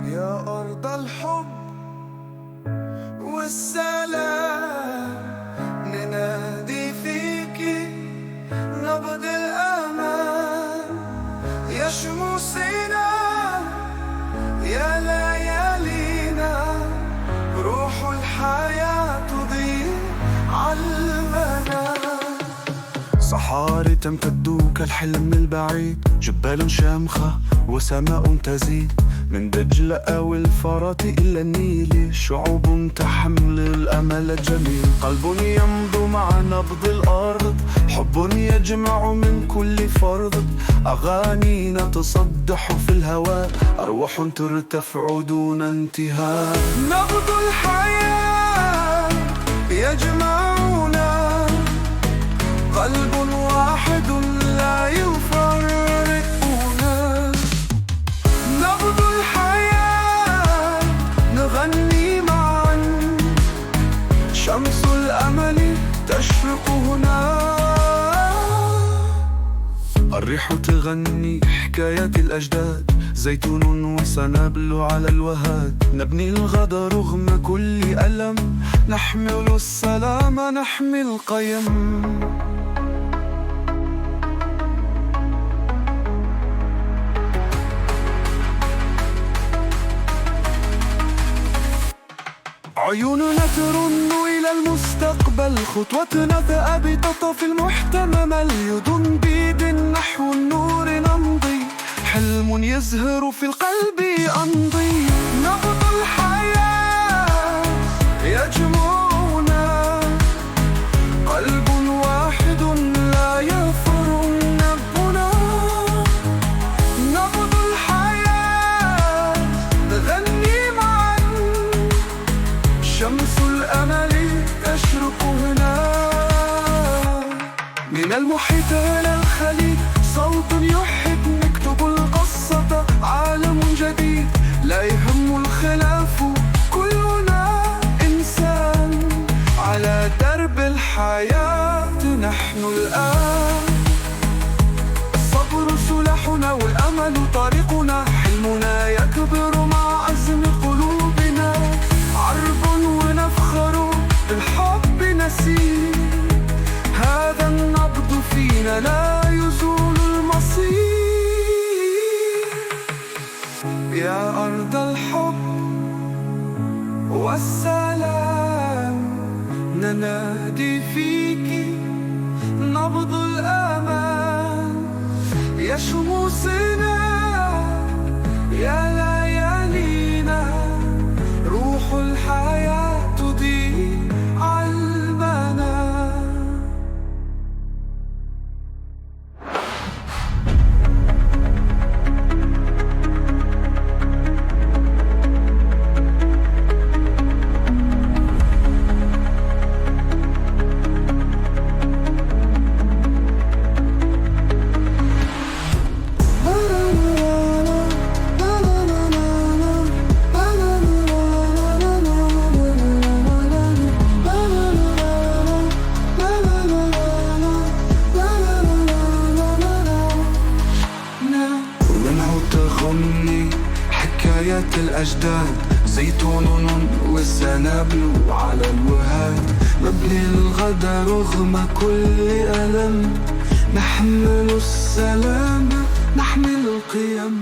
يا أرض الحب والسلام، ننادي فيكي نبض الأمان. يا شموسنا يا ليالينا، روح الحياة تضيء عالمنام. صحاري تمتد كالحلم البعيد، جبال شامخة وسماء تزيد، من دجلة أو الفرات إلى النيل، شعوب تحمل الأمل الجميل. قلب يمضي مع نبض الأرض، حب يجمع من كل فرد، أغانينا تصدح في الهواء، أرواح ترتفع دون انتهاء. نبض الحياة يجمعنا، قلب واحد لا يفرقنا. نبض الحياة نغني معا، شمس الأمل تشرق هنا. الريح تغني حكايات الأجداد، زيتون وسنابل على الوهاد، نبني الغد رغم كل ألم، نحمل السلام نحمي القيم. عيوننا ترن إلى المستقبل، خطوتنا ثابتة في المحتمى، اليد بيد نحو النور نمضي، حلم يزهر في القلب أمضي. نبض الحياة يجمعنا، قلب واحد لا يفرق نبضنا. نبض الحياة نغني معا، شمس الأمل تشرق هنا. من المحيط إلى الخليج صوت يحب، نكتب القصة عالم جديد، لا يهم الخلاف كلنا إنسان، على درب الحياة نحن الآن. الصبر سلاحنا والأمل طريقنا، حلمنا يكبر مع عزم قلوبنا، عرب ونفخر بالحب نسير، هذا النبض فينا لا يزول المصير. يا أرض الحب والسلام، ننادي فيكي نبض الأمان. يا شموسنا يا ليالينا، روح الحياة تضيء عالمنام. تغني حكايات الأجداد، زيتون والسنابل على الوهاد، نبني الغد رغم كل ألم، نحمل السلام نحمل القيم.